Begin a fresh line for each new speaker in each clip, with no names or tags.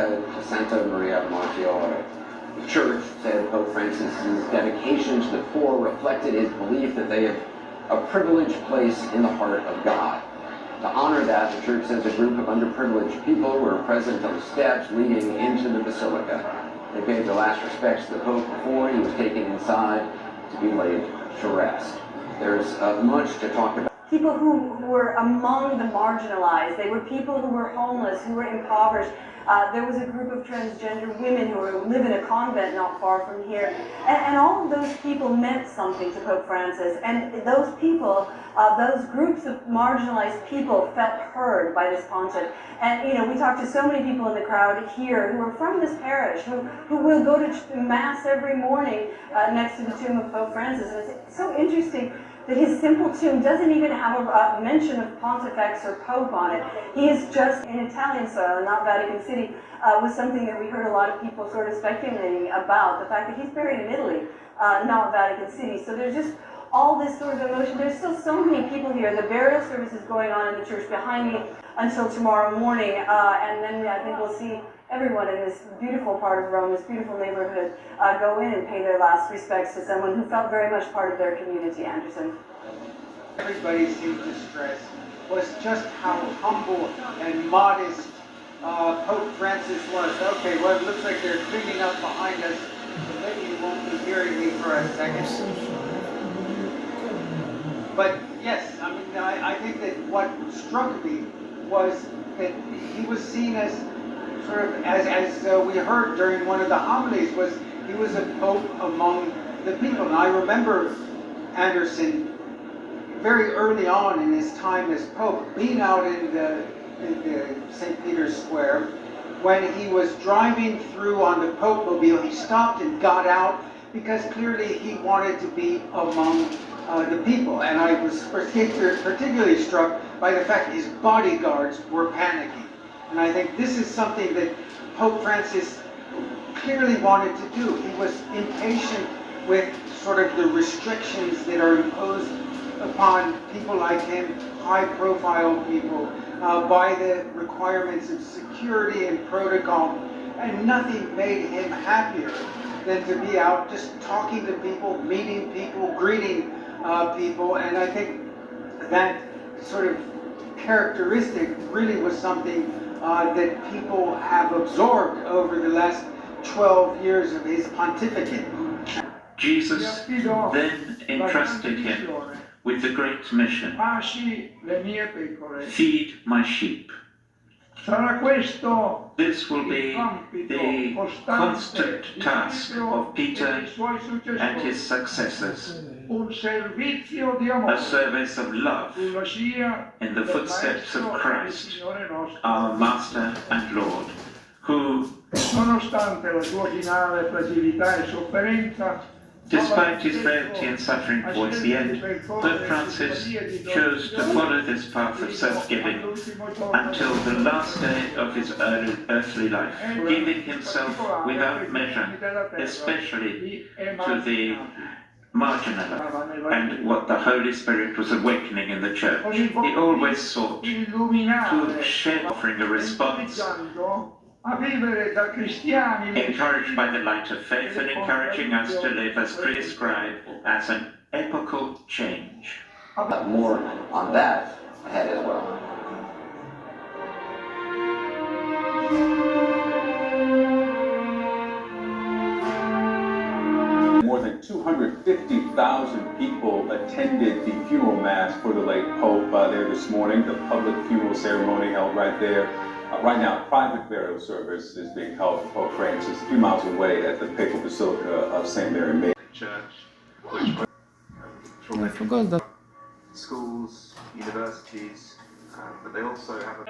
Basilica to Santa Maria Maggiore. The church said Pope Francis's dedication to the poor reflected his belief that they have a privileged place in the heart of God. To honor that, the church says a group of underprivileged people were present on the steps leading into the Basilica. They paid their last respects to the Pope before he was taken inside to be laid to rest. There's much to talk about.
People who were among the marginalized. They were people who were homeless, who were impoverished. There was a group of transgender women who live in a convent not far from here. And all of those people meant something to Pope Francis. And those people, those groups of marginalized people felt heard by this pontiff. And, you know, we talked to so many people in the crowd here who are from this parish, who will go to Mass every morning next to the tomb of Pope Francis. And it's so interesting that his simple tomb doesn't even have a mention of Pontifex or Pope on it. He is just in Italian soil and not Vatican City, was something that we heard a lot of people sort of speculating about, the fact that he's buried in Italy, not Vatican City. So there's just all this sort of emotion. There's still so many people here. The burial service is going on in the church behind me until tomorrow morning, and then I think we'll see everyone in this beautiful part of Rome, this beautiful neighborhood, go in and pay their last respects to someone who felt very much part of their community, Anderson.
Everybody seemed to stress was just how humble and modest Pope Francis was. Okay, well, it looks like they're cleaning up behind us, so maybe you won't be hearing me for a second. But yes, I mean, I think that what struck me was that he was seen as sort of, as we heard during one of the homilies, was he was a pope among the people. And I remember Anderson very early on in his time as pope being out in the St. Peter's Square when he was driving through on the Pope mobile. He stopped and got out because clearly he wanted to be among the people. And I was particularly struck by the fact that his bodyguards were panicking. And I think this is something that Pope Francis clearly wanted to do. He was impatient with sort of the restrictions that are imposed upon people like him, high-profile people, by the requirements of security and protocol. And nothing made him happier than to be out just talking to people, meeting people, greeting people. And I think that sort of characteristic really was something that people have absorbed over the last 12 years of his pontificate.
Jesus then entrusted him with the great mission: feed my sheep. This will be the constant task of Peter and his successors, a service of love in the footsteps of Christ, our Master and Lord, who, despite his frailty and suffering towards the end, Pope Francis chose to follow this path of self-giving until the last day of his earthly life, giving himself without measure, especially to the marginal and what the Holy Spirit was awakening in the Church. He always sought to share, offering a response, encouraged by the light of faith and encouraging us to live as prescribed as an epochal change.
More on that ahead as well.
More than 250,000 people attended the funeral mass for the late Pope there this morning. The public funeral ceremony held right there. Right now, a private burial service is being held for Pope Francis 3 miles away at the Papal Basilica of St. Mary Major.
Church, which schools, universities, but they also have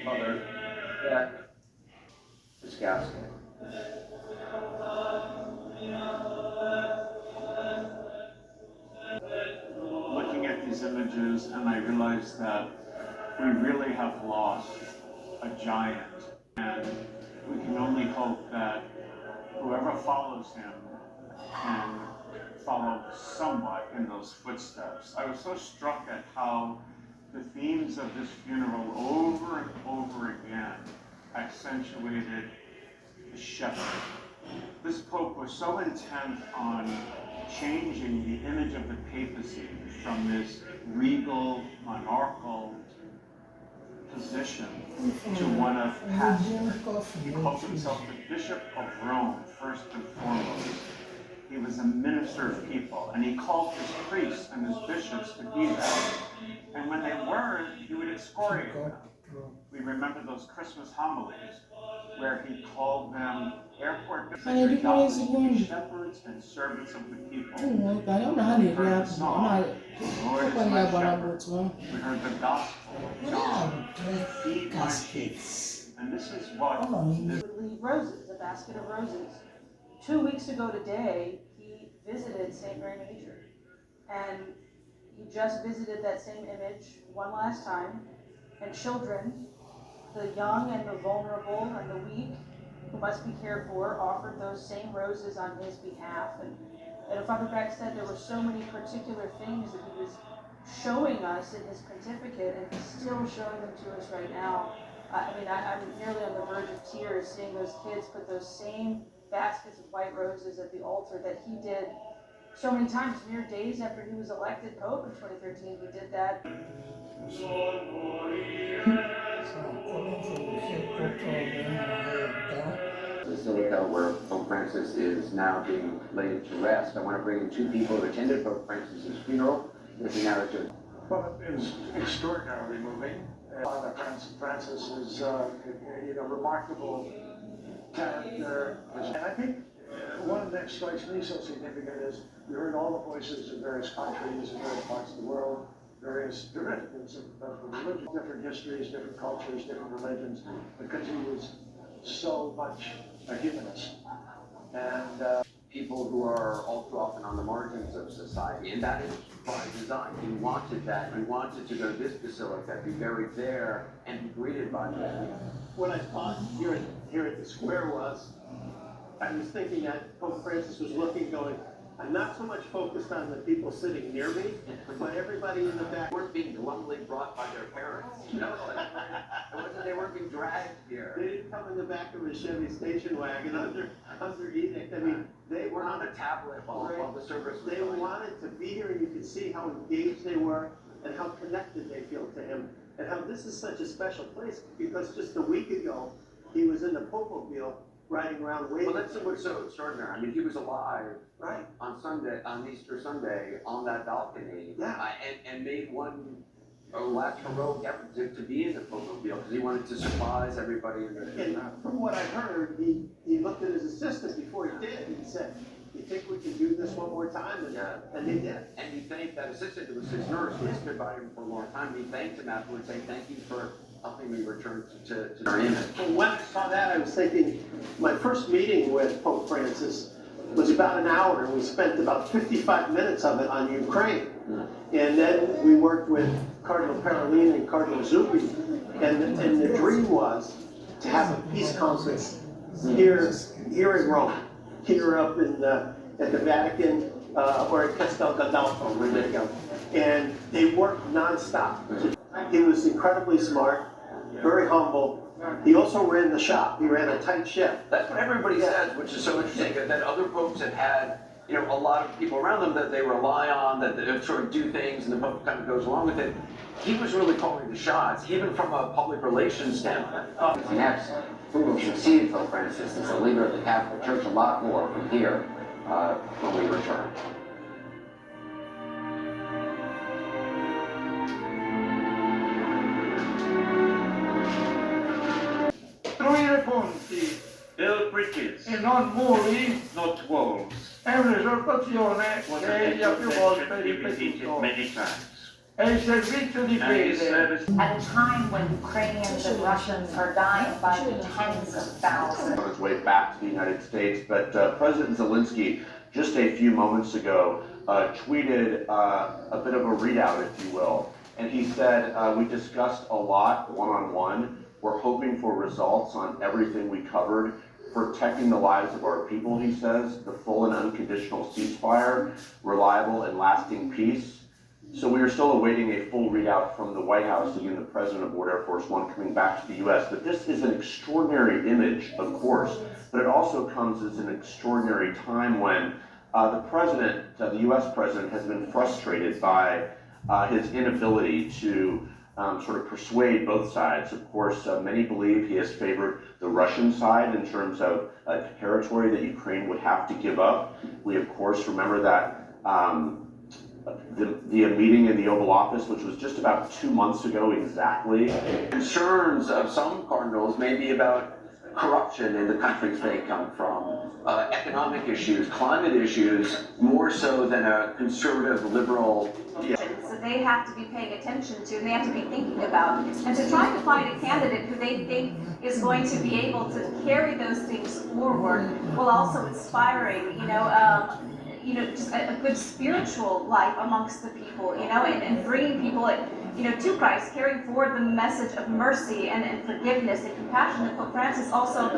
Father, that this casket.
Looking at these images, and I realized that we really have lost a giant, and we can only hope that whoever follows him can follow somewhat in those footsteps. I was so struck at how the themes of this funeral over and over again accentuated the shepherd. This Pope was so intent on changing the image of the papacy from this regal, monarchical position to one of pastor. He called himself the Bishop of Rome, first and foremost. He was a minister of people, and he called his priests and his bishops to be that. And when they weren't, he would excoriate them. We remember those Christmas homilies where he called them airport shepherds and servants of the people. We heard the song, "The Lord is my shepherd." We heard the gospel of John, "Feed my sheep." And this is what
Would leave roses, a basket of roses. 2 weeks ago today, he visited St. Mary Major, and he just visited that same image one last time. And children, the young and the vulnerable and the weak, who must be cared for, offered those same roses on his behalf. And Father Beck said there were so many particular things that he was showing us in his pontificate, and he's still showing them to us right now. I'm nearly on the verge of tears seeing those kids put those same baskets of white roses at the altar that he did so many times. Mere days after he was elected Pope in 2013, he did that.
Basilica, where Pope Francis is now being laid to rest. I want to bring in two people who attended Pope Francis's funeral. There's a narrative.
Well, it was extraordinarily moving. Father Francis is a remarkable character. And I think one that strikes me so significant is we heard all the voices of various countries and various parts of the world, various derivatives of religion, different histories, different cultures, different religions, because he was so much a humanist. And
people who are all too often on the margins of society, and that is by design. He wanted that. He wanted to go to this basilica, be buried there, and be greeted by them.
What I thought here at the square was, I was thinking that Pope Francis was looking, going, I'm not so much focused on the people sitting near me, but everybody in the back.
They weren't being glumly brought by their parents. You know, they weren't being dragged here.
They didn't come in the back of a Chevy station wagon under edict. I mean, they
were on a tablet while the service was
They
going.
wanted to be here, and you could see how engaged they were and how connected they feel to him. and how this is such a special place, because just a week ago, he was in the Popemobile riding around waving.
Well, that's what's so extraordinary. I mean, he was alive
Right.
on Sunday, on Easter Sunday, on that balcony.
Yeah.
And made one last heroic effort to be in the Popemobile because he wanted to surprise everybody in the.
And from what I heard, he looked at his assistant before he did, and he said, "You think we can do this one more time?" And,
Yeah.
and they did.
And he thanked that assistant, it was his nurse, who had stood by him for a long time. He thanked him afterwards, saying, "Thank you for helping me return to our image."
Well, when I saw that, I was thinking, my first meeting with Pope Francis was about an hour, and we spent about 55 minutes of it on Ukraine. And then we worked with Cardinal Parolin and Cardinal Zuppi, and the dream was to have a peace conference here in Rome, here up in at the Vatican, or at Castel Gandolfo, where they go. And they worked nonstop. He was incredibly smart, very humble. He also ran the shop. He ran a tight ship.
That's what everybody says, which is so interesting, that other popes have had, you know, a lot of people around them that they rely on, that they sort of do things, and the pope kind of goes along with it. He was really calling the shots, even from a public relations standpoint. Next, who will succeed Pope Francis as a leader of the Catholic Church? A lot more from here when we return.
Costruire ponti
Build bridges,
e non muri
not walls,
è un'esortazione
was
che
an
egli ha più volte
exhortation he repeated
ripetuto.
many times.
È il servizio di
And his
fede.
service
At a time when Ukrainians and Russians are dying by the tens of thousands.
On his way back to the United States, but President Zelensky, just a few moments ago, tweeted a bit of a readout, if you will. And he said, we discussed a lot one-on-one. We're hoping for results on everything we covered, protecting the lives of our people, he says, the full and unconditional ceasefire, reliable and lasting peace. So we are still awaiting a full readout from the White House, again, the president of World Air Force One coming back to the U.S. But this is an extraordinary image, of course, but it also comes as an extraordinary time when the president, the U.S. president, has been frustrated by his inability to sort of persuade both sides. Of course, many believe he has favored the Russian side in terms of territory that Ukraine would have to give up. We, of course, remember that the meeting in the Oval Office, which was just about 2 months ago exactly.
Concerns of some cardinals may be about corruption in the countries they come from, economic issues, climate issues, more so than a conservative, liberal.
So they have to be paying attention to, and they have to be thinking about, and to try to find a candidate who they think is going to be able to carry those things forward, while also inspiring, just a good spiritual life amongst the people, and bringing people, to Christ, carrying forward the message of mercy and forgiveness and compassion that Pope Francis also,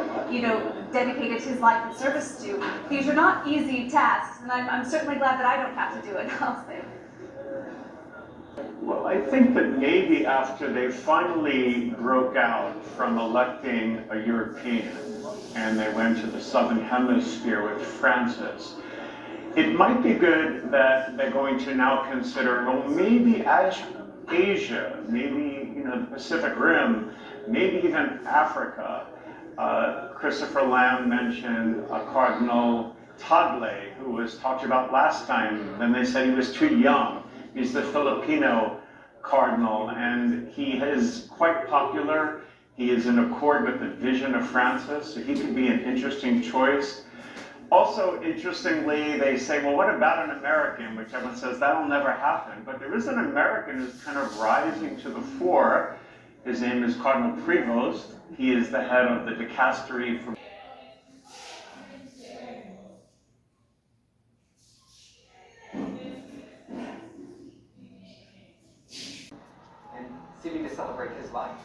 dedicated his life and service to. These are not easy tasks, and I'm certainly glad that I don't have to do it, I'll say.
Well, I think that maybe after they finally broke out from electing a European and they went to the Southern Hemisphere with Francis, it might be good that they're going to now consider, well, maybe Asia, maybe the Pacific Rim, maybe even Africa. Christopher Lamb mentioned Cardinal Tagle, who was talked about last time. Then they said he was too young. He's the Filipino cardinal, and he is quite popular. He is in accord with the vision of Francis, so he could be an interesting choice. Also, interestingly, they say, well, what about an American? Which everyone says, that'll never happen. But there is an American who's kind of rising to the fore. His name is Cardinal Prevost. He is the head of the dicastery for
and seeming to celebrate his life.